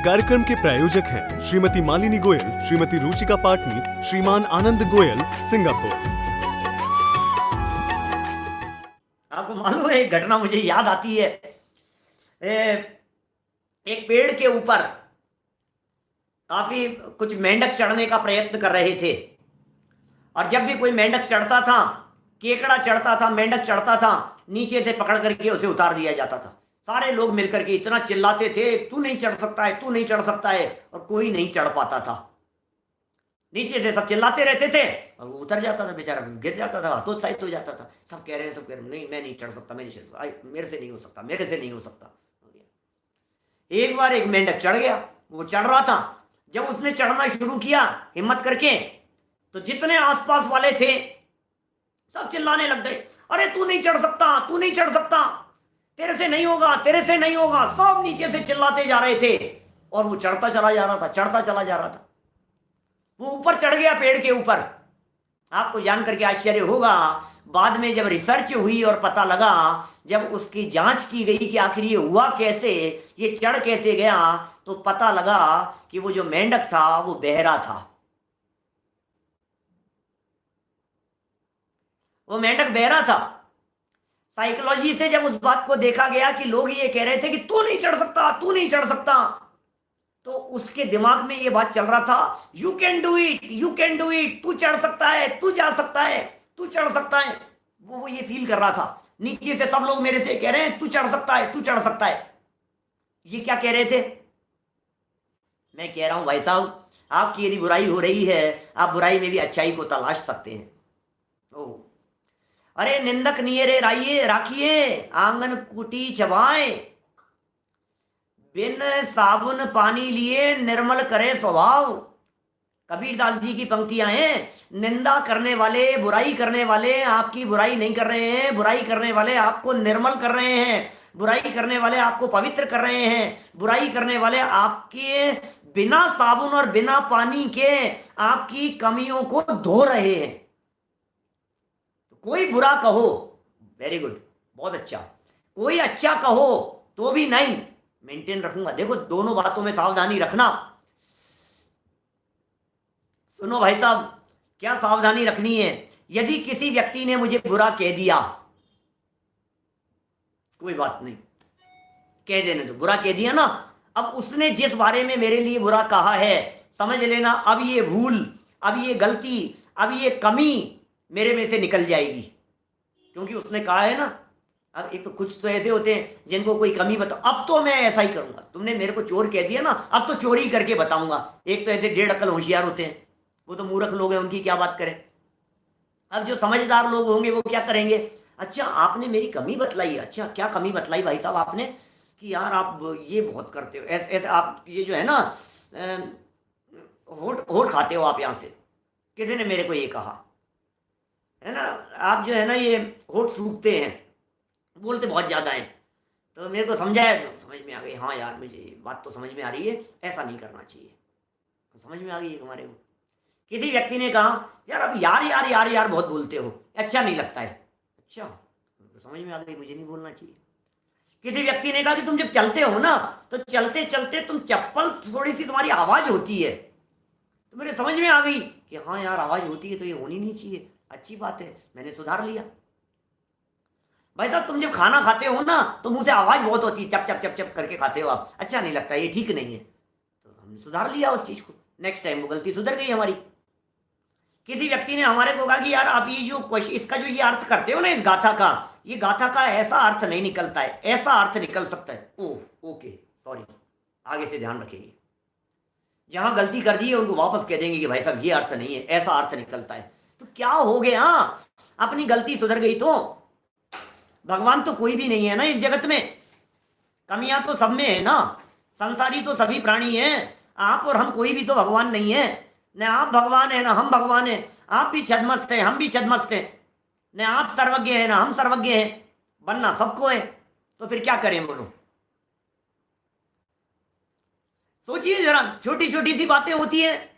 कार्यक्रम के प्रायोजक हैं श्रीमती मालिनी गोयल, श्रीमती रुचिका पाटनी, श्रीमान आनंद गोयल, सिंगापुर। आपको मालूम है एक घटना मुझे याद आती है। एक पेड़ के ऊपर काफी कुछ मेंढक चढ़ने का प्रयत्न कर रहे थे, और जब भी कोई मेंढक चढ़ता था, केकड़ा चढ़ता था, मेंढक चढ़ता था, नीचे से पकड़ करके उसे उतार दिया जाता था। सारे लोग मिलकर के इतना चिल्लाते थे, तू नहीं चढ़ सकता है, तू नहीं चढ़ सकता है, और कोई नहीं चढ़ पाता था। नीचे से सब चिल्लाते रहते थे और वो उतर जाता था, बेचारा गिर जाता था, हाथों साइड हो जाता था। सब कह रहे हैं नहीं, मैं नहीं चढ़ सकता, मैं नहीं चढ़ सकता, मेरे से नहीं हो सकता, मेरे से नहीं हो सकता। एक बार एक मेंढक चढ़ गया, वो चढ़ रहा था। जब उसने चढ़ना शुरू किया हिम्मत करके, तो जितने आसपास वाले थे सब चिल्लाने लग गए, अरे तू नहीं चढ़ सकता, तू नहीं चढ़ सकता, तेरे से नहीं होगा, तेरे से नहीं होगा। सब नीचे से चिल्लाते जा रहे थे और वो चढ़ता चला जा रहा था, चढ़ता चला जा रहा था। वो ऊपर चढ़ गया पेड़ के ऊपर। आपको जान करके आश्चर्य होगा, बाद में जब रिसर्च हुई और पता लगा, जब उसकी जांच की गई कि आखिर ये हुआ कैसे, ये चढ़ कैसे गया, तो पता लगा कि वो जो मेंढक था वो बहरा था। वो मेंढक बहरा था। साइकोलॉजी से जब उस बात को देखा गया कि लोग ये कह रहे थे कि तू नहीं चढ़ सकता, तू नहीं चढ़ सकता, तो उसके दिमाग में ये बात चल रहा था, you can do it, you can do it, तू चढ़ सकता है, तू जा सकता है, तू चढ़ सकता है। वो ये फील कर रहा था। नीचे से सब लोग मेरे से कह रहे हैं तू चढ़ सकता है, तू चढ़ सकता है। ये क्या कह रहे थे? मैं कह रहा हूं भाई साहब, आपकी यदि बुराई हो रही है, आप बुराई में भी अच्छाई को तलाश सकते हैं। ओ अरे निंदक नियरे राइए राखिए, आंगन कुटी चबाए, बिन साबुन पानी लिए निर्मल करे स्वभाव। कबीरदास जी की पंक्तियां हैं। निंदा करने वाले, बुराई करने वाले आपकी बुराई नहीं कर रहे हैं, बुराई करने वाले आपको निर्मल कर रहे हैं, बुराई करने वाले आपको पवित्र कर रहे हैं, बुराई करने वाले आपके बिना साबुन और बिना पानी के आपकी कमियों को धो रहे हैं। कोई बुरा कहो, वेरी गुड, बहुत अच्छा, कोई अच्छा कहो तो भी नहीं, मेंटेन रखूंगा। देखो दोनों बातों में सावधानी रखना। सुनो भाई साहब, क्या सावधानी रखनी है? यदि किसी व्यक्ति ने मुझे बुरा कह दिया, कोई बात नहीं, कह देने दो, बुरा कह दिया ना। अब उसने जिस बारे में मेरे लिए बुरा कहा है, समझ लेना अब ये भूल, अब ये गलती, अब ये कमी मेरे में से निकल जाएगी, क्योंकि उसने कहा है ना। अब एक तो कुछ तो ऐसे होते हैं जिनको कोई कमी बताओ, अब तो मैं ऐसा ही करूंगा, तुमने मेरे को चोर कह दिया ना, अब तो चोरी करके बताऊंगा। एक तो ऐसे 1.5 अकल होशियार होते हैं, वो तो मूर्ख लोग हैं, उनकी क्या बात करें। अब जो समझदार लोग होंगे वो क्या करेंगे, अच्छा आपने मेरी कमी बतलाई, अच्छा क्या कमी बतलाई भाई साहब आपने, कि यार आप ये बहुत करते हो, ऐसे आप ये जो है ना होठ खाते हो आप, यहाँ से किसी ने मेरे को ये कहा है ना, आप जो है ना ये होठ सूखते हैं, बोलते बहुत ज़्यादा हैं। तो मेरे को समझाया, समझ में आ गई, हाँ यार मुझे बात तो समझ में आ रही है, ऐसा नहीं करना चाहिए। तो समझ में आ गई हमारे को। किसी व्यक्ति ने कहा यार अब यार यार यार यार बहुत बोलते हो, अच्छा नहीं लगता है। अच्छा, तो समझ में आ गई मुझे नहीं बोलना चाहिए। किसी व्यक्ति ने कहा कि तुम जब चलते हो ना, तो चलते चलते तुम चप्पल, थोड़ी सी तुम्हारी आवाज़ होती है। तो मेरे समझ में आ गई कि हाँ यार आवाज़ होती है तो ये होनी नहीं चाहिए, अच्छी बात है, मैंने सुधार लिया। भाई साहब तुम जब खाना खाते हो ना, तो मुंह से आवाज़ बहुत होती है, चप चप चप चप करके खाते हो आप, अच्छा नहीं लगता, ये ठीक नहीं है। तो हमने सुधार लिया उस चीज़ को, नेक्स्ट टाइम वो गलती सुधर गई हमारी। किसी व्यक्ति ने हमारे को कहा कि यार आप ये जो क्वेश्चन, इसका जो ये अर्थ करते हो ना इस गाथा का, ये गाथा का ऐसा अर्थ नहीं निकलता है, ऐसा अर्थ निकल सकता है। ओह ओके सॉरी, आगे से ध्यान रखेंगे। जहां गलती कर दी है उनको वापस कह देंगे कि भाई साहब ये अर्थ नहीं है, ऐसा अर्थ निकलता है। तो क्या हो गया, अपनी गलती सुधर गई तो भगवान तो कोई भी नहीं है ना इस जगत में, कमियां तो सब में है ना, संसारी तो सभी प्राणी हैं, आप और हम कोई भी तो भगवान नहीं है। न आप भगवान है ना हम भगवान हैं, आप भी छद्मस्त हैं हम भी छद्मस्त हैं, न आप सर्वज्ञ है ना हम सर्वज्ञ हैं, बनना सबको है। तो फिर क्या करें बोलो, सोचिए जरा, छोटी छोटी सी बातें होती हैं,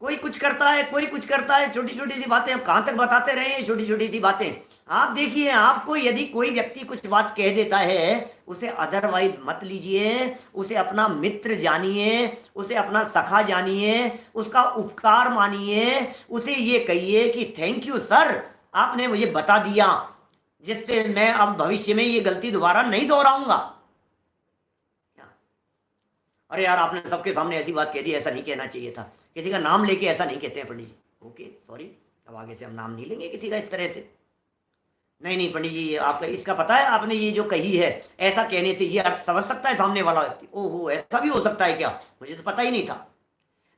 कोई कुछ करता है कोई कुछ करता है, छोटी छोटी सी बातें, हम कहां तक बताते रहे हैं छोटी छोटी सी बातें। आप देखिए, आपको यदि कोई व्यक्ति कुछ बात कह देता है, उसे अदरवाइज मत लीजिए, उसे अपना मित्र जानिए, उसे अपना सखा जानिए, उसका उपकार मानिए, उसे ये कहिए कि थैंक यू सर, आपने मुझे बता दिया, जिससे मैं अब भविष्य में ये गलती दोबारा नहीं दोहराऊंगा। अरे यार, आपने सबके सामने ऐसी बात कह दी, ऐसा नहीं कहना चाहिए था। किसी का नाम लेके ऐसा नहीं कहते हैं पंडित जी। ओके सॉरी, अब आगे से हम नाम नहीं लेंगे किसी का इस तरह से। नहीं नहीं पंडित जी, ये आपका इसका पता है, आपने ये जो कही है, ऐसा कहने से ये अर्थ समझ सकता है सामने वाला व्यक्ति। ओहो, ऐसा भी हो सकता है क्या, मुझे तो पता ही नहीं था।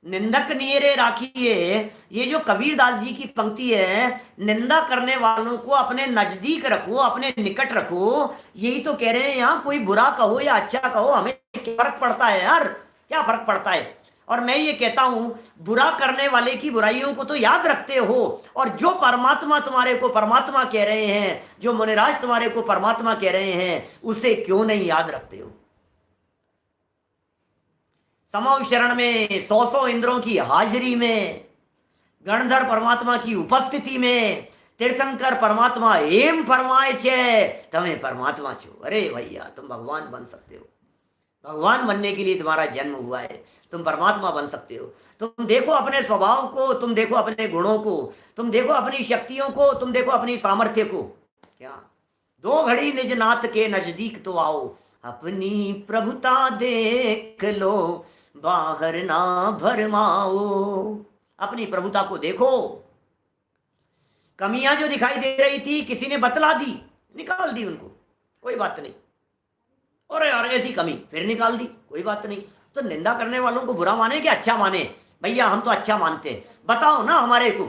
निंदक नियरे राखिए, ये जो कबीरदास जी की पंक्ति है, निंदा करने वालों को अपने नजदीक रखो, अपने निकट रखो, यही तो कह रहे हैं यहाँ। कोई बुरा कहो या अच्छा कहो, हमें क्या फर्क पड़ता है यार, क्या फर्क पड़ता है। और मैं ये कहता हूं, बुरा करने वाले की बुराइयों को तो याद रखते हो, और जो परमात्मा तुम्हारे को परमात्मा कह रहे हैं, जो मुनिराज तुम्हारे को परमात्मा कह रहे हैं, उसे क्यों नहीं याद रखते हो। समव शरण में 100 इंद्रों की हाजिरी में, गणधर परमात्मा की उपस्थिति में, तीर्थंकर परमात्मा एम फरमाए छे तुम्हें परमात्मा छो। अरे भैया, तुम भगवान बन सकते हो, भगवान बनने के लिए तुम्हारा जन्म हुआ है, तुम परमात्मा बन सकते हो। तुम देखो अपने स्वभाव को, तुम देखो अपने गुणों को, तुम देखो अपनी शक्तियों को, तुम देखो अपनी सामर्थ्य को। क्या दो घड़ी निज नाथ के नजदीक तो आओ, अपनी प्रभुता देख लो, बाहर ना भरमाओ। अपनी प्रभुता को देखो। कमियां जो दिखाई दे रही थी, किसी ने बतला दी, निकाल दी उनको, कोई बात नहीं। और यार ऐसी कमी, फिर निकाल दी, कोई बात नहीं। तो निंदा करने वालों को बुरा माने कि अच्छा माने। भैया हम तो अच्छा मानते हैं, बताओ ना हमारे को।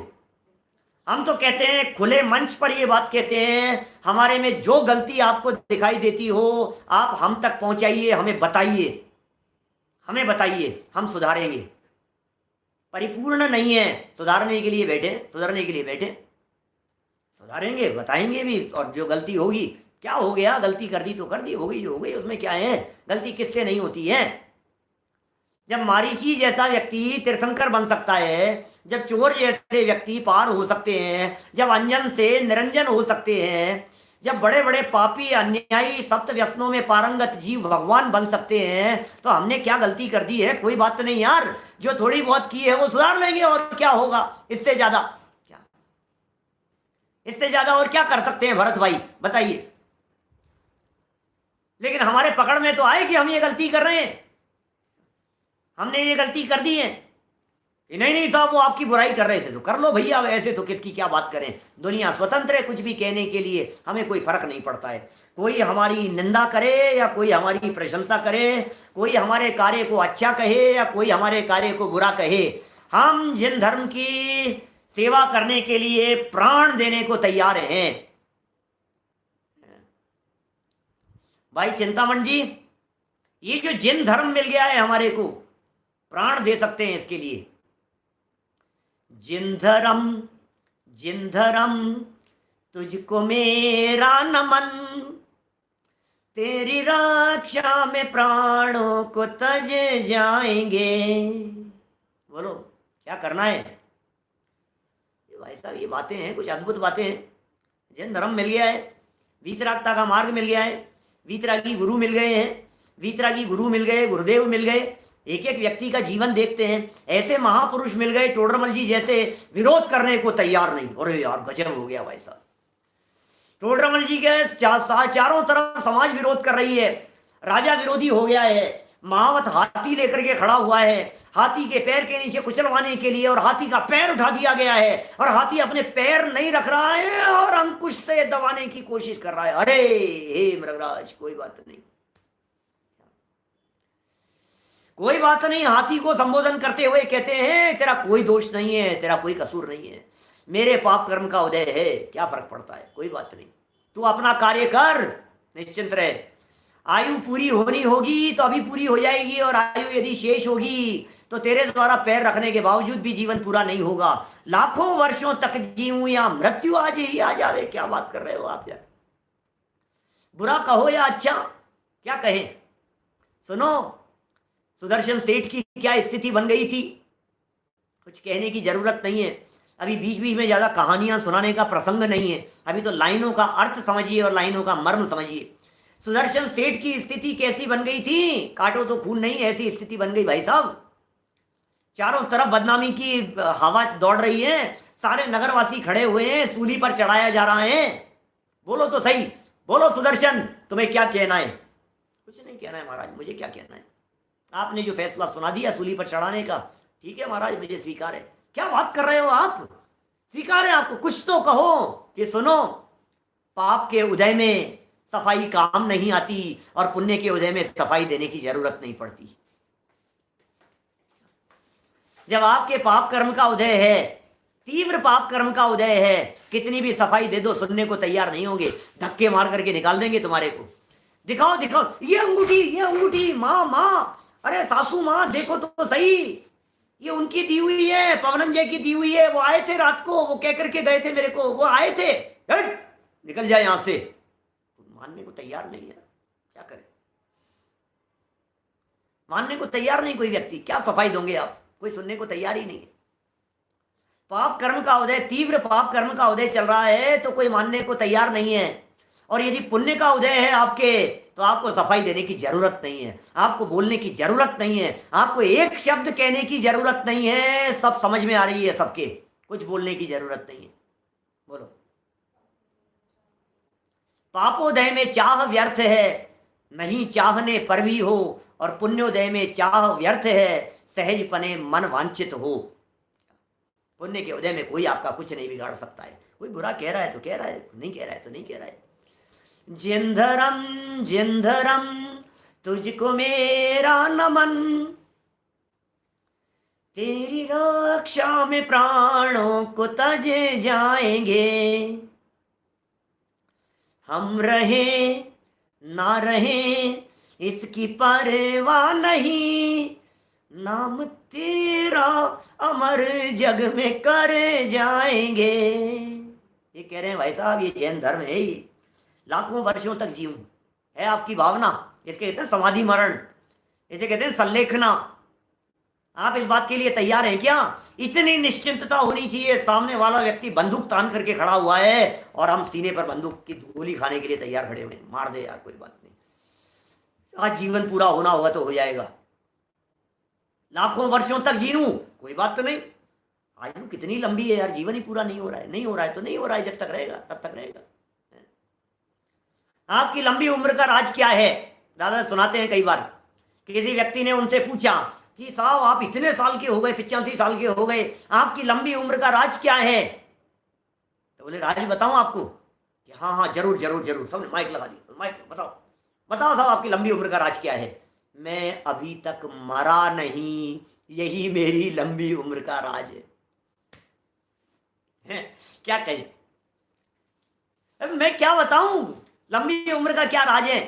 हम तो कहते हैं, खुले मंच पर ये बात कहते हैं, हमारे में जो गलती आपको दिखाई देती हो, आप हम तक पहुंचाइए, हमें बताइए, हमें बताइए, हम सुधारेंगे। परिपूर्ण नहीं है, सुधारने के लिए बैठे, सुधरने के लिए बैठे, सुधारेंगे, बताएंगे भी। और जो गलती होगी, क्या हो गया, गलती कर दी तो कर दी, हो गई जो हो गई, उसमें क्या है, गलती किससे नहीं होती है। जब मारीची जैसा व्यक्ति तीर्थंकर बन सकता है, जब चोर जैसे व्यक्ति पार हो सकते हैं, जब अंजन से निरंजन हो सकते हैं, जब बड़े बड़े पापी अन्यायी सप्त व्यसनों में पारंगत जीव भगवान बन सकते हैं, तो हमने क्या गलती कर दी है। कोई बात नहीं यार, जो थोड़ी बहुत की है वो सुधार लेंगे, और क्या होगा इससे ज्यादा, क्या इससे ज्यादा और क्या कर सकते हैं भरत भाई, बताइए। लेकिन हमारे पकड़ में तो आए कि हम ये गलती कर रहे हैं, हमने ये गलती कर दी है। नहीं नहीं साहब, वो आपकी बुराई कर रहे थे तो कर लो भैया, ऐसे तो किसकी क्या बात करें, दुनिया स्वतंत्र है कुछ भी कहने के लिए, हमें कोई फर्क नहीं पड़ता है। कोई हमारी निंदा करे या कोई हमारी प्रशंसा करे, कोई हमारे कार्य को अच्छा कहे या कोई हमारे कार्य को बुरा कहे, हम जिन धर्म की सेवा करने के लिए प्राण देने को तैयार हैं। भाई चिंतामण जी, ये जो जिन धर्म मिल गया है हमारे को, प्राण दे सकते हैं इसके लिए। जिन धर्म तुझको मेरा नमन, तेरी रक्षा में प्राणों को तज जाएंगे। बोलो क्या करना है भाई साहब, ये बातें हैं, कुछ अद्भुत बातें हैं। जिन धर्म मिल गया है, वीतरागता का मार्ग मिल गया है, वीतरागी गुरु मिल गए हैं, वीतरागी गुरु मिल गए, गुरुदेव मिल गए, एक एक व्यक्ति का जीवन देखते हैं, ऐसे महापुरुष मिल गए टोडरमल जी जैसे, विरोध करने को तैयार नहीं। अरे यार गजब हो गया भाई साहब, टोडरमल जी के चारों तरफ समाज विरोध कर रही है, राजा विरोधी हो गया है, महावत हाथी लेकर के खड़ा हुआ है, हाथी के पैर के नीचे कुचलवाने के लिए, और हाथी का पैर उठा दिया गया है, और हाथी अपने पैर नहीं रख रहा है और अंकुश से दबाने की कोशिश कर रहा है। अरे हे मृगराज, कोई बात नहीं, कोई बात नहीं। हाथी को संबोधन करते हुए कहते हैं, तेरा कोई दोष नहीं है, तेरा कोई कसूर नहीं है, मेरे पाप कर्म का उदय है, क्या फर्क पड़ता है, कोई बात नहीं, तू अपना कार्य कर, निश्चिंत रहे। आयु पूरी होनी होगी तो अभी पूरी हो जाएगी, और आयु यदि शेष होगी तो तेरे द्वारा पैर रखने के बावजूद भी जीवन पूरा नहीं होगा। लाखों वर्षों तक जीऊं या मृत्यु आज ही आ जावे, क्या बात कर रहे हो आप यार। बुरा कहो या अच्छा, क्या कहें। सुनो, सुदर्शन सेठ की क्या स्थिति बन गई थी, कुछ कहने की जरूरत नहीं है। अभी बीच बीच में ज़्यादा कहानियां सुनाने का प्रसंग नहीं है, अभी तो लाइनों का अर्थ समझिए और लाइनों का मर्म समझिए। सुदर्शन सेठ की स्थिति कैसी बन गई थी, काटो तो खून नहीं, ऐसी स्थिति बन गई भाई साहब। चारों तरफ बदनामी की हवा दौड़ रही है, सारे नगरवासी खड़े हुए हैं, सूली पर चढ़ाया जा रहा है। बोलो तो सही, बोलो सुदर्शन, तुम्हें क्या कहना है? कुछ नहीं कहना है महाराज, मुझे क्या कहना है? आपने जो फैसला सुना दिया सूली पर चढ़ाने का, ठीक है महाराज, मुझे स्वीकार है। क्या बात कर रहे हो आप? स्वीकार है आपको? कुछ तो कहो कि सुनो, पाप के उदय में सफाई काम नहीं आती और पुण्य के उदय में सफाई देने की जरूरत नहीं पड़ती। जब आपके पाप कर्म का उदय है, तीव्र पाप कर्म का उदय है, कितनी भी सफाई दे दो, सुनने को तैयार नहीं होंगे, धक्के मार करके निकाल देंगे तुम्हारे को। दिखाओ दिखाओ, ये अंगूठी, माँ माँ, अरे सासू माँ देखो तो सही, ये उनकी दी हुई है, पवनंजय की दी हुई है, वो आए थे रात को, वो कह करके गए थे मेरे को, वो आए थे। निकल जाए यहां से। मानने को तैयार नहीं है, क्या करें? मानने को तैयार नहीं कोई व्यक्ति, क्या सफाई दोगे आप? कोई सुनने को तैयार ही नहीं है। पाप कर्म का उदय, तीव्र पाप कर्म का उदय चल रहा है तो कोई मानने को तैयार नहीं है। और यदि पुण्य का उदय है आपके, तो आपको सफाई देने की जरूरत नहीं है, आपको बोलने की जरूरत नहीं है, आपको एक शब्द कहने की जरूरत नहीं है, सब समझ में आ रही है सबके, कुछ बोलने की जरूरत नहीं है। बोलो, पापोदय में चाह व्यर्थ है, नहीं चाहने पर भी हो, और पुण्योदय में चाह व्यर्थ है, सहज पने मन वांछित हो। पुण्य के उदय में कोई आपका कुछ नहीं बिगाड़ सकता है। कोई बुरा कह रहा है तो कह रहा है, नहीं कह रहा है तो नहीं कह रहा है। जिंधरम जिंधरम तुझको मेरा नमन, तेरी रक्षा में प्राणों को तजे जाएंगे। हम रहे ना रहे इसकी परवाह नहीं, नाम तेरा अमर जग में कर जाएंगे। ये कह रहे हैं भाई साहब, ये जैन धर्म है ही, लाखों वर्षों तक जीऊं है आपकी भावना, इसके कहते हैं समाधि मरण, इसे कहते हैं संलेखना। आप इस बात के लिए तैयार हैं क्या? इतनी निश्चिंतता होनी चाहिए, सामने वाला व्यक्ति बंदूक तान करके खड़ा हुआ है और हम सीने पर बंदूक की गोली खाने के लिए तैयार खड़े हुए, मार दे यार, कोई बात नहीं, आज जीवन पूरा होना होगा तो हो जाएगा। लाखों वर्षों तक जीऊं, कोई बात तो नहीं, आयु कितनी लंबी है यार, जीवन ही पूरा नहीं हो रहा है, नहीं हो रहा है तो नहीं हो रहा है, जब तक रहेगा तब तक रहेगा। आपकी लंबी उम्र का राज क्या है? दादा सुनाते हैं, कई बार किसी व्यक्ति ने उनसे पूछा कि साहब आप इतने साल के हो गए, 85 साल के हो गए, आपकी लंबी उम्र का राज क्या है? तो बोले राज बताऊं आपको? कि हाँ हाँ जरूर जरूर जरूर। सबने माइक लगा दी, माइक बताओ बताओ साहब आपकी लंबी उम्र का राज क्या है? मैं अभी तक मरा नहीं, यही मेरी लंबी उम्र का राज है। क्या कहें, अब मैं क्या बताऊं लंबी उम्र का क्या राज है?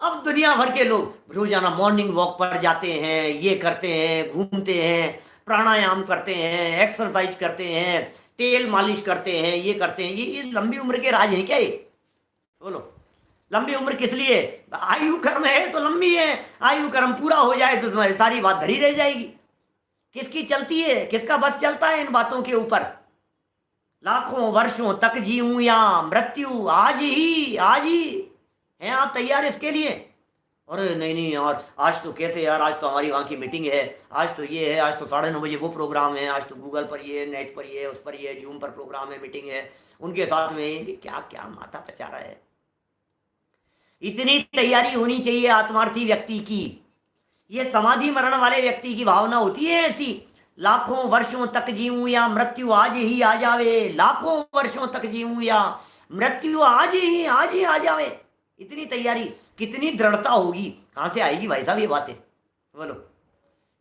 अब दुनिया भर के लोग रोजाना मॉर्निंग वॉक पर जाते हैं, ये करते हैं, घूमते हैं, प्राणायाम करते हैं, एक्सरसाइज करते हैं, तेल मालिश करते हैं, ये करते हैं, ये लंबी उम्र के राज हैं क्या ये? बोलो, लंबी उम्र किस लिए? आयु कर्म है तो लंबी है, आयु कर्म पूरा हो जाए तो तुम्हारी सारी बात धरी रह जाएगी। किसकी चलती है, किसका बस चलता है इन बातों के ऊपर? लाखों वर्षों तक जीऊं या मृत्यु आज ही हैं आप तैयार इसके लिए? अरे नहीं नहीं यार, आज तो कैसे यार, आज तो हमारी वहाँ की मीटिंग है, आज तो ये है, आज तो 9:30 बजे वो प्रोग्राम है, आज तो गूगल पर ये, नेट पर ये, उस पर ये, जूम पर प्रोग्राम है, मीटिंग है, उनके साथ में क्या क्या माथा पचा रहा है। इतनी तैयारी होनी चाहिए आत्मार्थी व्यक्ति की। ये समाधि मरण वाले व्यक्ति की भावना होती है ऐसी, लाखों वर्षों तक जीऊं या मृत्यु आज ही आ जावे, लाखों वर्षों तक जीऊं या मृत्यु आज ही आ जावे। इतनी तैयारी, कितनी दृढ़ता होगी, कहां से आएगी भाई साहब ये बातें? बोलो,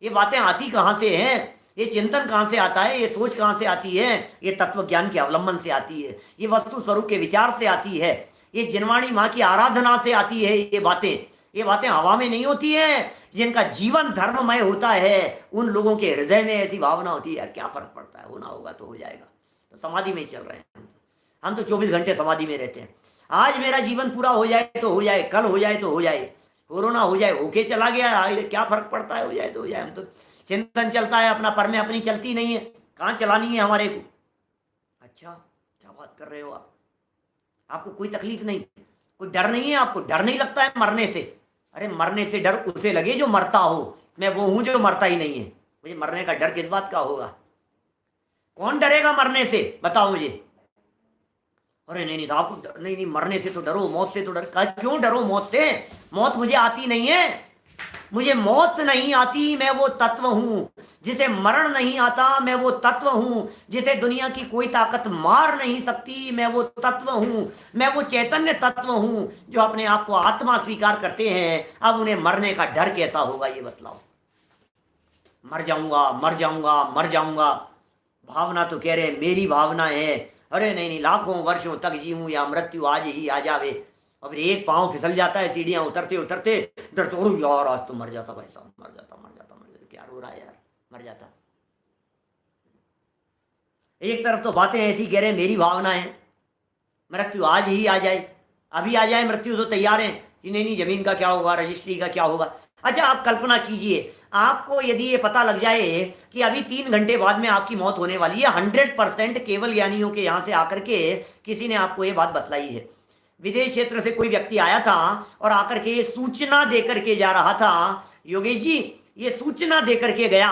ये बातें आती कहां से हैं? ये चिंतन कहां से आता है? ये सोच कहां से आती है? ये तत्व ज्ञान के अवलंबन से आती है, ये वस्तु स्वरूप के विचार से आती है, ये जिनवाणी माँ की आराधना से आती है। ये बातें हवा में नहीं होती हैं। जिनका जीवन धर्ममय होता है उन लोगों के हृदय में ऐसी भावना होती है, यार क्या फर्क पड़ता है, होना होगा तो हो जाएगा। तो समाधि में ही चल रहे हैं हम तो 24 घंटे समाधि में रहते हैं। आज मेरा जीवन पूरा हो जाए तो हो जाए, कल हो जाए तो हो जाए, कोरोना हो जाए, होके चला गया, क्या फर्क पड़ता है, हो जाए तो हो जाए। हम तो चिंतन चलता है अपना, पर में अपनी चलती नहीं है, कहाँ चलानी है हमारे को? अच्छा क्या बात कर रहे हो आप, आपको कोई तकलीफ नहीं, कोई डर नहीं है, आपको डर नहीं लगता है मरने से? अरे मरने से डर उसे लगे जो मरता हो, मैं वो हूं जो मरता ही नहीं है, मुझे मरने का डर किस बात का होगा? कौन डरेगा मरने से, बताओ मुझे। अरे नहीं नहीं तो आपको नहीं नहीं, मरने से तो डरो, मौत से तो डर, क्यों डरो मौत से? मौत मुझे आती नहीं है, मुझे मौत नहीं आती, मैं वो तत्व हूं जिसे मरण नहीं आता, मैं वो तत्व हूं जिसे दुनिया की कोई ताकत मार नहीं सकती, मैं वो तत्व हूं, मैं वो चैतन्य तत्व हूं जो अपने आप को आत्मा स्वीकार करते हैं। अब उन्हें मरने का डर कैसा होगा ये बतलाओ। मर जाऊंगा मर जाऊंगा मर जाऊंगा, भावना तो कह रहे हैं मेरी भावना है, अरे नहीं नहीं लाखों वर्षों तक जीऊं या मृत्यु आज ही आ जावे। अब एक पांव फिसल जाता है सीढ़ियां उतरते उतरते, डर तो यार आज तो मर जाता भाई साहब, मर जाता मर जाता मर जाता, क्या रो रहा है यार, मर जाता। एक तरफ तो बातें ऐसी कह रहे हैं मेरी भावना है, मृत्यु आज ही आ जाए, अभी आ जाए मृत्यु तो तैयार है कि नहीं नहीं जमीन का क्या होगा, रजिस्ट्री का क्या होगा। अच्छा आप कल्पना कीजिए, आपको यदि ये पता लग जाए कि अभी 3 घंटे बाद में आपकी मौत होने वाली है, 100% केवल ज्ञानियों के यहाँ से आकर के किसी ने आपको ये बात बतलाई है, विदेश क्षेत्र से कोई व्यक्ति आया था और आकर के ये सूचना देकर के जा रहा था, योगेश जी ये सूचना देकर के गया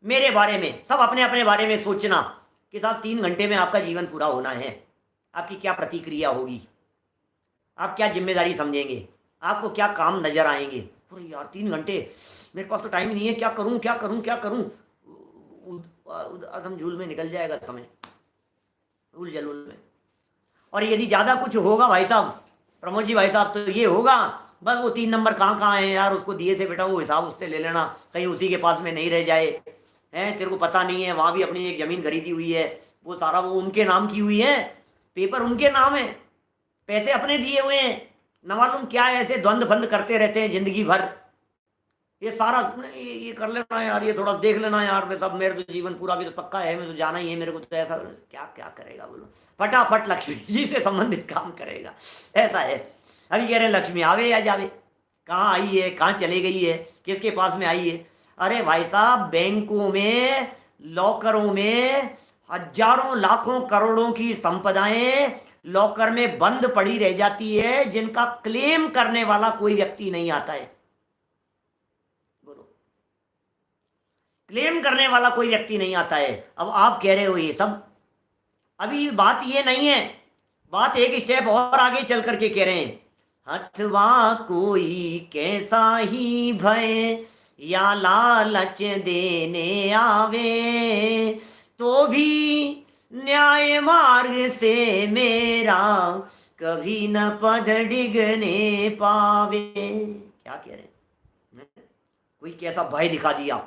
मेरे बारे में, सब अपने अपने बारे में सोचना कि साहब 3 घंटे में आपका जीवन पूरा होना है, आपकी क्या प्रतिक्रिया होगी, आप क्या जिम्मेदारी समझेंगे, आपको क्या काम नजर आएंगे? अरे यार 3 घंटे, मेरे पास तो टाइम ही नहीं है, क्या करूं क्या करूं क्या करूं, अधम झूल में निकल जाएगा समय, उल जलूल में। और यदि ज़्यादा कुछ होगा भाई साहब, प्रमोद जी भाई साहब, तो ये होगा बस वो 3 नंबर कहाँ है यार, उसको दिए थे बेटा वो हिसाब उससे ले लेना, कहीं उसी के पास में नहीं रह जाए, हैं तेरे को पता नहीं है वहाँ भी अपनी एक ज़मीन खरीदी हुई है, वो सारा वो उनके नाम की हुई है, पेपर उनके नाम है, पैसे अपने दिए हुए हैं, न मालूम क्या ऐसे द्वंद फंद करते रहते हैं जिंदगी भर, ये सारा ये कर लेना यार, ये थोड़ा देख लेना यार, मैं सब मेरे तो जीवन पूरा भी तो पक्का है, मैं तो जाना ही है मेरे को, तो ऐसा क्या क्या करेगा बोलो, फटाफट लक्ष्मी जी से संबंधित काम करेगा, ऐसा है। अभी कह रहे हैं लक्ष्मी आवे या जावे, कहाँ आई है कहाँ चले गई है, किसके पास में आई है? अरे भाई साहब बैंकों में लॉकरों में हजारों लाखों करोड़ों की संपदाएं लॉकर में बंद पड़ी रह जाती है, जिनका क्लेम करने वाला कोई व्यक्ति नहीं आता है। बोलो, क्लेम करने वाला कोई व्यक्ति नहीं आता है। अब आप कह रहे हो ये सब, अभी बात ये नहीं है, बात एक स्टेप और आगे चल करके कह रहे हैं, अथवा कोई कैसा ही भय या लालच देने आवे, तो भी न्याय मार्ग से मेरा कभी न पद डिगने पावे। क्या कह रहे हैं? कोई कैसा भय दिखा दिया,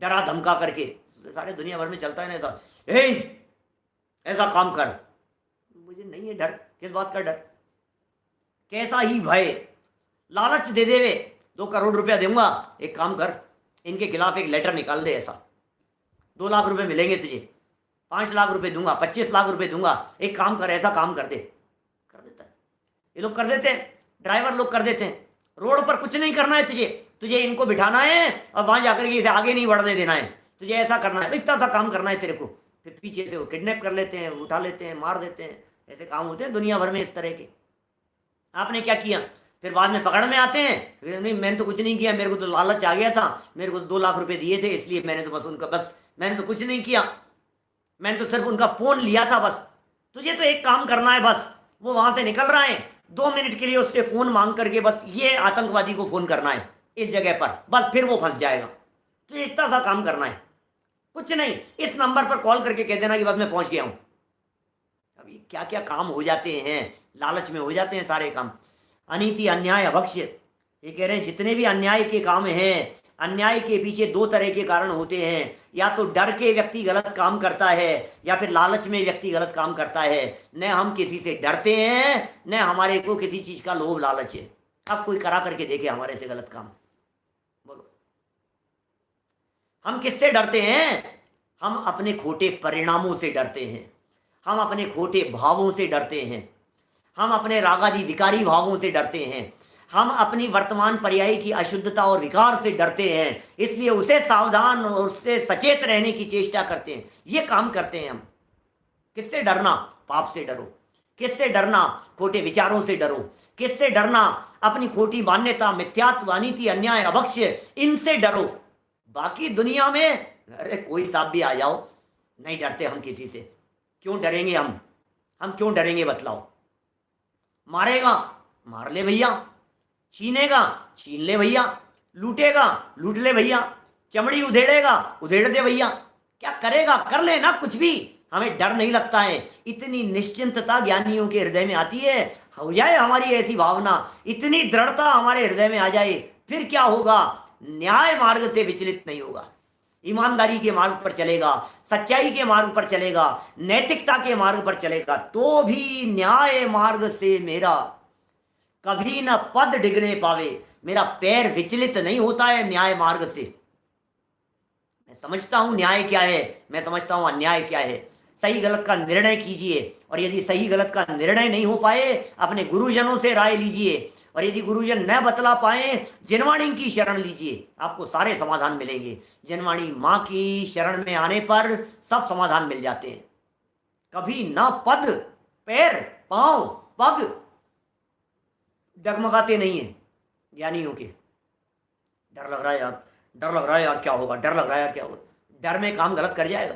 डरा धमका करके, सारे दुनिया भर में चलता है ना ऐसा, ऐसा काम कर, मुझे नहीं है डर, किस बात का डर? कैसा ही भय, लालच दे देवे, 2 करोड़ रुपया दूंगा, एक काम कर इनके खिलाफ एक लेटर निकाल दे, ऐसा 2 लाख रुपए मिलेंगे तुझे, 5 लाख रुपए दूंगा, 25 लाख रुपए दूंगा, एक काम कर, ऐसा काम कर दे। कर देता है ये लोग, कर देते हैं, ड्राइवर लोग कर देते हैं। रोड पर कुछ नहीं करना है तुझे, तुझे इनको बिठाना है और वहां जाकर के इसे आगे नहीं बढ़ने देना है, तुझे ऐसा करना है, इतना सा काम करना है तेरे को। फिर पीछे से वो किडनैप कर लेते हैं, उठा लेते हैं, मार देते हैं, ऐसे काम होते हैं दुनिया भर में इस तरह के। आपने क्या किया? फिर बाद में पकड़ में आते हैं, फिर नहीं मैंने तो कुछ नहीं किया, मेरे को तो लालच आ गया था, मेरे को 2 लाख रुपए दिए थे इसलिए मैंने तो बस उनका, बस मैंने तो कुछ नहीं किया, मैंने तो सिर्फ उनका फ़ोन लिया था बस। तुझे तो एक काम करना है बस, वो वहाँ से निकल रहा है, 2 मिनट के लिए उससे फ़ोन मांग करके बस ये आतंकवादी को फ़ोन करना है इस जगह पर, बस फिर वो फंस जाएगा। तुझे इतना सा काम करना है, कुछ नहीं, इस नंबर पर कॉल करके कह देना कि बस मैं पहुँच गया हूँ। अभी क्या क्या काम हो जाते हैं, लालच में हो जाते हैं सारे काम। अनीति अन्याय अभक्ष्य, ये कह रहे हैं जितने भी अन्याय के काम हैं, अन्याय के पीछे 2 तरह के कारण होते हैं, या तो डर के व्यक्ति गलत काम करता है या फिर लालच में व्यक्ति गलत काम करता है। न हम किसी से डरते हैं, न हमारे को किसी चीज़ का लोभ लालच है। अब कोई करा करके देखे हमारे से गलत काम, बोलो हम किससे डरते हैं? हम अपने खोटे परिणामों से डरते हैं, हम अपने खोटे भावों से डरते हैं, हम अपने रागादि विकारी भावों से डरते हैं, हम अपनी वर्तमान पर्याय की अशुद्धता और विकार से डरते हैं, इसलिए उसे सावधान और उससे सचेत रहने की चेष्टा करते हैं। ये काम करते हैं हम। किससे डरना? पाप से डरो। किससे डरना? खोटे विचारों से डरो। किससे डरना? अपनी खोटी मान्यता, मिथ्यात्व, अनीति, अन्याय, अभक्ष्य, इनसे डरो। बाकी दुनिया में अरे कोई साहब भी आ जाओ, नहीं डरते हम किसी से। क्यों डरेंगे हम क्यों डरेंगे बताओ? मारेगा, मार ले भैया। छीनेगा, छीन ले भैया। लूटेगा, लूट ले भैया। चमड़ी उधेड़ेगा, उधेड़ दे भैया। क्या करेगा? कर ले ना कुछ भी, हमें डर नहीं लगता है। इतनी निश्चिंतता ज्ञानियों के हृदय में आती है। हो जाए हमारी ऐसी भावना, इतनी दृढ़ता हमारे हृदय में आ जाए, फिर क्या होगा? न्याय मार्ग से विचलित नहीं होगा, ईमानदारी के मार्ग पर चलेगा, सच्चाई के मार्ग पर चलेगा, नैतिकता के मार्ग पर चलेगा, तो भी न्याय मार्ग से मेरा कभी न पद डिगने पावे। मेरा पैर विचलित नहीं होता है न्याय मार्ग से। मैं समझता हूं न्याय क्या है, मैं समझता हूं अन्याय क्या है। सही गलत का निर्णय कीजिए, और यदि सही गलत का निर्णय नहीं हो पाए, अपने गुरुजनों से राय लीजिए, और यदि गुरुजन न बतला पाए, जिनवाणी की शरण लीजिए, आपको सारे समाधान मिलेंगे। जिनवाणी माँ की शरण में आने पर सब समाधान मिल जाते हैं। कभी ना पद, पैर, पांव, पग डगमगाते नहीं है ज्ञानियों के। डर लग रहा है यार, डर लग रहा है यार, क्या होगा? डर लग रहा है यार, क्या होगा? डर में काम गलत कर जाएगा।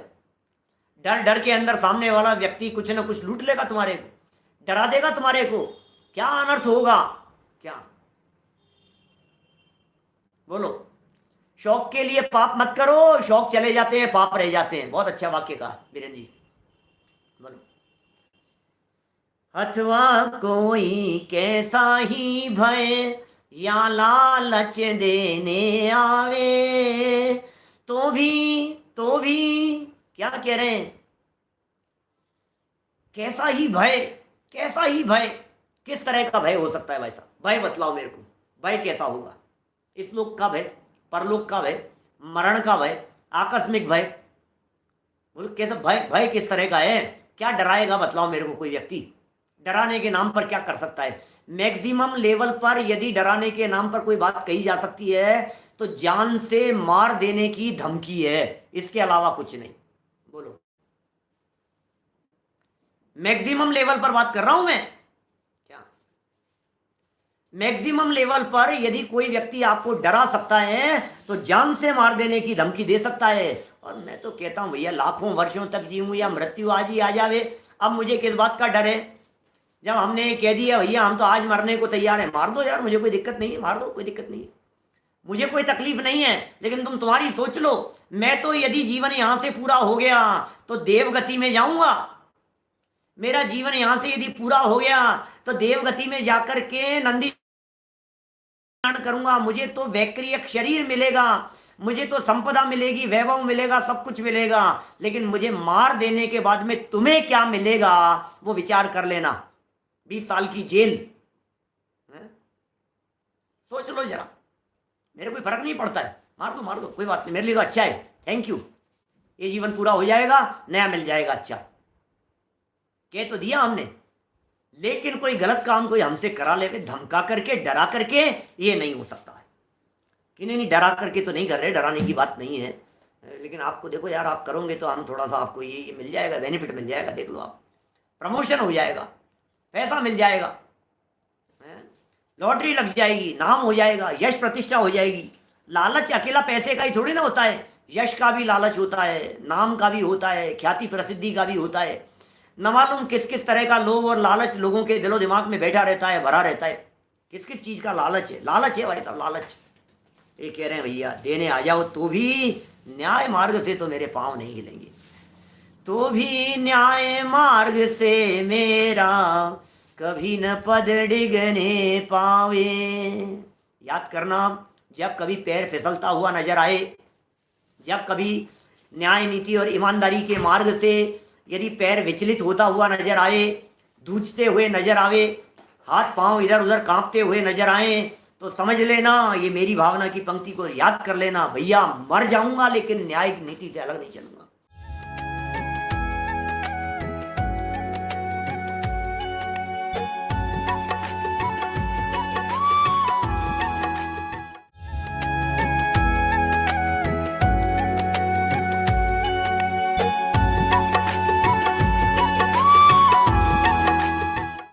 डर डर के अंदर सामने वाला व्यक्ति कुछ ना कुछ लूट लेगा तुम्हारे को, डरा देगा तुम्हारे को। क्या अनर्थ होगा? क्या बोलो? शौक के लिए पाप मत करो, शौक चले जाते हैं, पाप रह जाते हैं। बहुत अच्छा वाक्य कहा बीरेन जी। बोलो। अथवा कोई कैसा ही भय या लालच देने आवे, तो भी क्या कह रहे हैं? कैसा ही भय, कैसा ही भय। किस तरह का भय हो सकता है भाई साहब? भय बतलाओ मेरे को, भय कैसा होगा? इस लोक का भय, परलोक का भय, मरण का भय, आकस्मिक भय? बोलो कैसा भय? भय किस तरह का है? क्या डराएगा बतलाओ मेरे को कोई व्यक्ति? डराने के नाम पर क्या कर सकता है? मैक्सिमम लेवल पर यदि डराने के नाम पर कोई बात कही जा सकती है तो जान से मार देने की धमकी है, इसके अलावा कुछ नहीं। बोलो। मैक्सिमम लेवल पर बात कर रहा हूं मैं। क्या मैक्सिमम लेवल पर यदि कोई व्यक्ति आपको डरा सकता है तो जान से मार देने की धमकी दे सकता है। और मैं तो कहता हूं भैया, लाखों वर्षों तक जीऊं या मृत्यु आज ही आ जावे, अब मुझे किस बात का डर है? जब हमने कह दिया भैया हम तो आज मरने को तैयार हैं, मार दो यार, मुझे कोई दिक्कत नहीं है, मार दो, कोई दिक्कत नहीं है, मुझे कोई तकलीफ नहीं है। लेकिन तुम तुम्हारी सोच लो, मैं तो यदि जीवन यहां से पूरा हो गया तो देवगति में जाऊंगा। मेरा जीवन यहां से यदि पूरा हो गया तो देवगति में जाकर के नंदी करूंगा। मुझे तो वैक्रियक शरीर मिलेगा, मुझे तो संपदा मिलेगी, वैभव मिलेगा, सब कुछ मिलेगा। लेकिन मुझे मार देने के बाद में तुम्हें क्या मिलेगा वो विचार कर लेना। 20 साल की जेल, सोच लो जरा। मेरे कोई फर्क नहीं पड़ता है, मार दो कोई बात नहीं, मेरे लिए तो अच्छा है, थैंक यू। ये जीवन पूरा हो जाएगा, नया मिल जाएगा अच्छा। कह तो दिया हमने, लेकिन कोई गलत काम कोई हमसे करा ले, धमका करके, डरा करके, ये नहीं हो सकता है कि नहीं डरा करके तो नहीं कर रहे, डराने की बात नहीं है। लेकिन आपको देखो यार, आप करोगे तो हम थोड़ा सा आपको ये मिल जाएगा, बेनिफिट मिल जाएगा। देख लो आप, प्रमोशन हो जाएगा, पैसा मिल जाएगा, लॉटरी लग जाएगी, नाम हो जाएगा, यश प्रतिष्ठा हो जाएगी। लालच अकेला पैसे का ही थोड़ी ना होता है, यश का भी लालच होता है, नाम का भी होता है, ख्याति प्रसिद्धि का भी होता है। न मालूम किस किस तरह का लोभ और लालच लोगों के दिलो दिमाग में बैठा रहता है, भरा रहता है। किस किस चीज का लालच है? लालच है भाई साहब, लालच। ये कह रहे हैं भैया देने आ जाओ तो भी न्याय मार्ग से तो मेरे पांव नहीं हिलेंगे, तो भी न्याय मार्ग से मेरा कभी न पद डिगने पावे। याद करना, जब कभी पैर फिसलता हुआ नजर आए, जब कभी न्याय नीति और ईमानदारी के मार्ग से यदि पैर विचलित होता हुआ नजर आए, दूझते हुए नजर आवे, हाथ पांव इधर उधर कांपते हुए नजर आए, तो समझ लेना, ये मेरी भावना की पंक्ति को याद कर लेना, भैया मर जाऊंगा लेकिन न्याय नीति से अलग नहीं चलूंगा।